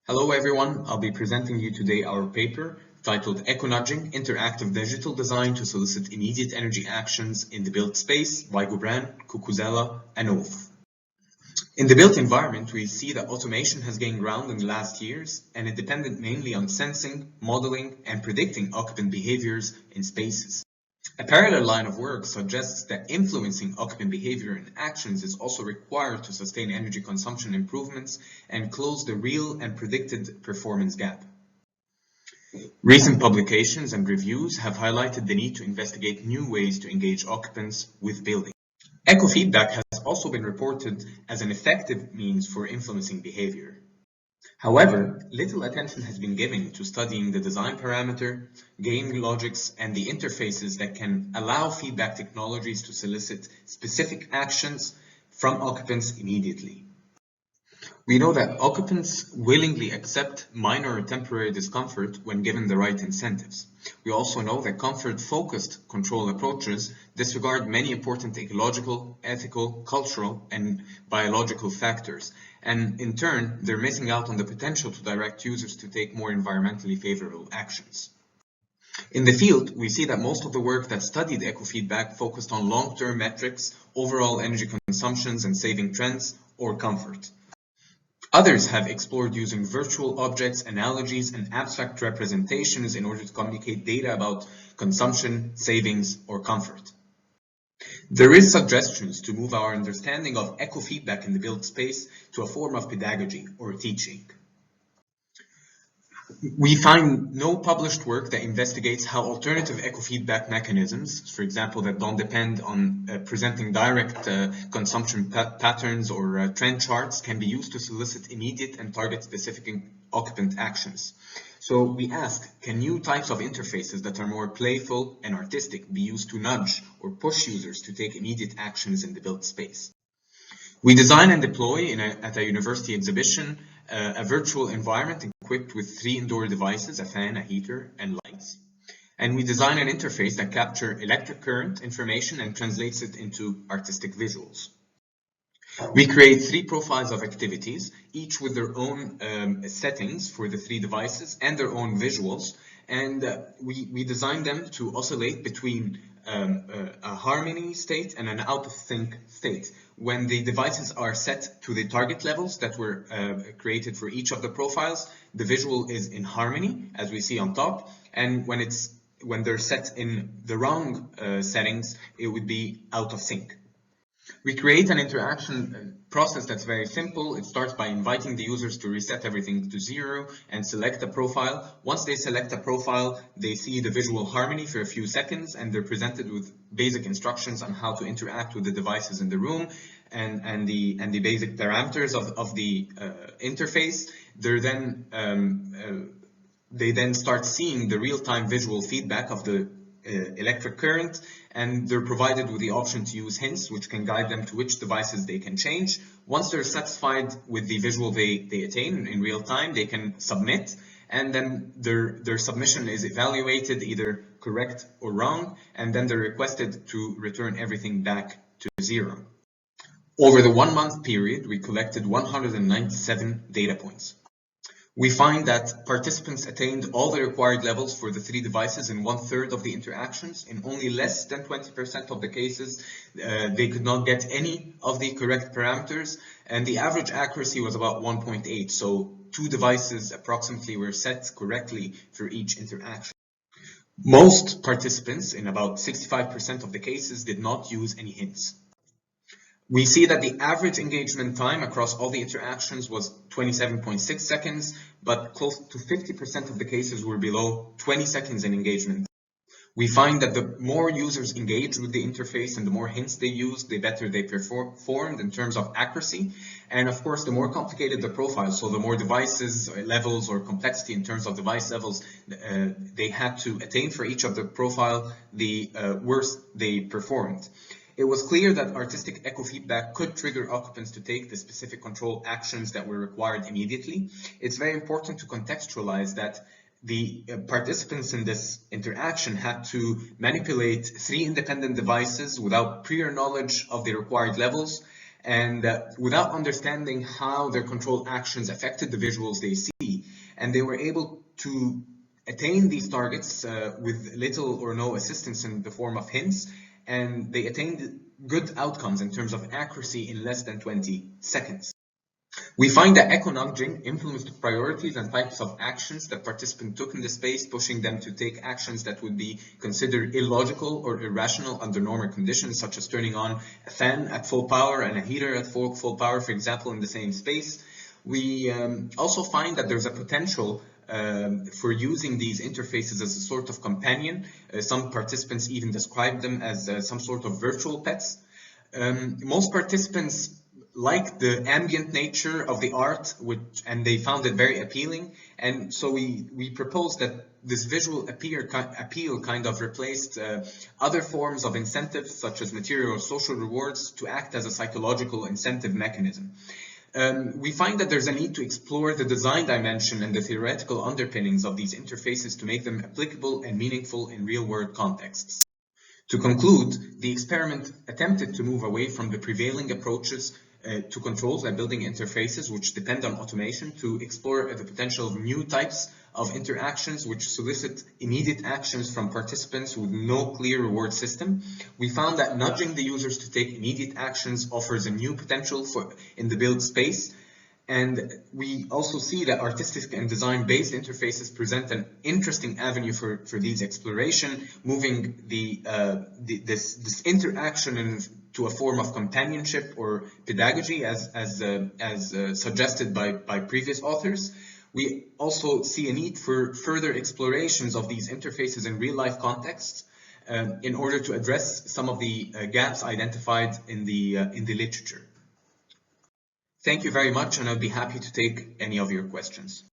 Hello everyone, I'll be presenting you today our paper titled Eco-Nudging, Interactive Digital Design to Solicit Immediate Energy Actions in the Built Space by Goubran, Cucuzzella, and Oath. In the built environment, we see that automation has gained ground in the last years, and it depended mainly on sensing, modeling, and predicting occupant behaviors in spaces. A parallel line of work suggests that influencing occupant behavior and actions is also required to sustain energy consumption improvements and close the real and predicted performance gap. Recent publications and reviews have highlighted the need to investigate new ways to engage occupants with buildings. Eco-feedback has also been reported as an effective means for influencing behavior. However, little attention has been given to studying the design parameter, game logics, and the interfaces that can allow feedback technologies to solicit specific actions from occupants immediately. We know that occupants willingly accept minor or temporary discomfort when given the right incentives. We also know that comfort-focused control approaches disregard many important ecological, ethical, cultural, and biological factors, and in turn, they're missing out on the potential to direct users to take more environmentally favorable actions. In the field, we see that most of the work that studied eco-feedback focused on long-term metrics, overall energy consumptions and saving trends, or comfort. Others have explored using virtual objects, analogies, and abstract representations in order to communicate data about consumption, savings, or comfort. There is suggestions to move our understanding of eco-feedback in the built space to a form of pedagogy or teaching. We find no published work that investigates how alternative eco-feedback mechanisms, for example, that don't depend on presenting direct consumption patterns or trend charts, can be used to solicit immediate and target-specific occupant actions. So we ask, can new types of interfaces that are more playful and artistic be used to nudge or push users to take immediate actions in the built space? We design and deploy at a university exhibition a virtual environment equipped with 3 indoor devices, a fan, a heater, and lights. And we design an interface that captures electric current information and translates it into artistic visuals. We create 3 profiles of activities, each with their own settings for the 3 devices and their own visuals. And we design them to oscillate between a harmony state and an out of sync state. When the devices are set to the target levels that were created for each of the profiles, the visual is in harmony, as we see on top. And when they're set in the wrong settings, it would be out of sync. We create an interaction process that's very simple. It starts by inviting the users to reset everything to 0 and select a profile. Once they select a profile, they see the visual harmony for a few seconds, and they're presented with basic instructions on how to interact with the devices in the room and the basic parameters of the interface. They then start seeing the real-time visual feedback of the electric current, and they're provided with the option to use hints which can guide them to which devices they can change. Once they're satisfied with the visual they attain in real time, they can submit, and then their submission is evaluated, either correct or wrong, and then they're requested to return everything back to 0. Over the 1-month period, we collected 197 data points. We find that participants attained all the required levels for the 3 devices in 1/3 of the interactions. In only less than 20% of the cases, they could not get any of the correct parameters, and the average accuracy was about 1.8. So 2 devices approximately were set correctly for each interaction. Most participants, in about 65% of the cases, did not use any hints. We see that the average engagement time across all the interactions was 27.6 seconds, but close to 50% of the cases were below 20 seconds in engagement. We find that the more users engaged with the interface and the more hints they used, the better they performed in terms of accuracy. And of course, the more complicated the profile, so the more devices, levels, or complexity in terms of device levels they had to attain for each of the profile, the worse they performed. It was clear that artistic eco-feedback could trigger occupants to take the specific control actions that were required immediately. It's very important to contextualize that the participants in this interaction had to manipulate 3 independent devices without prior knowledge of the required levels, and without understanding how their control actions affected the visuals they see, and they were able to attain these targets with little or no assistance in the form of hints, and they attained good outcomes in terms of accuracy in less than 20 seconds. We find that eco-nudging influenced priorities and types of actions that participants took in the space, pushing them to take actions that would be considered illogical or irrational under normal conditions, such as turning on a fan at full power and a heater at full power, for example, in the same space. We also find that there's a potential for using these interfaces as a sort of companion. Some participants even describe them as some sort of virtual pets. Most participants like the ambient nature of the art, and they found it very appealing. And so we proposed that this visual appeal kind of replaced other forms of incentives, such as material or social rewards, to act as a psychological incentive mechanism. We find that there's a need to explore the design dimension and the theoretical underpinnings of these interfaces to make them applicable and meaningful in real-world contexts. To conclude, the experiment attempted to move away from the prevailing approaches to controls and building interfaces which depend on automation, to explore the potential of new types of interactions which solicit immediate actions from participants with no clear reward system. We found that nudging the users to take immediate actions offers a new potential in the build space. And we also see that artistic and design-based interfaces present an interesting avenue for these exploration, moving this interaction to a form of companionship or pedagogy, as suggested by previous authors. We also see a need for further explorations of these interfaces in real-life contexts in order to address some of the gaps identified in the literature. Thank you very much, and I'll be happy to take any of your questions.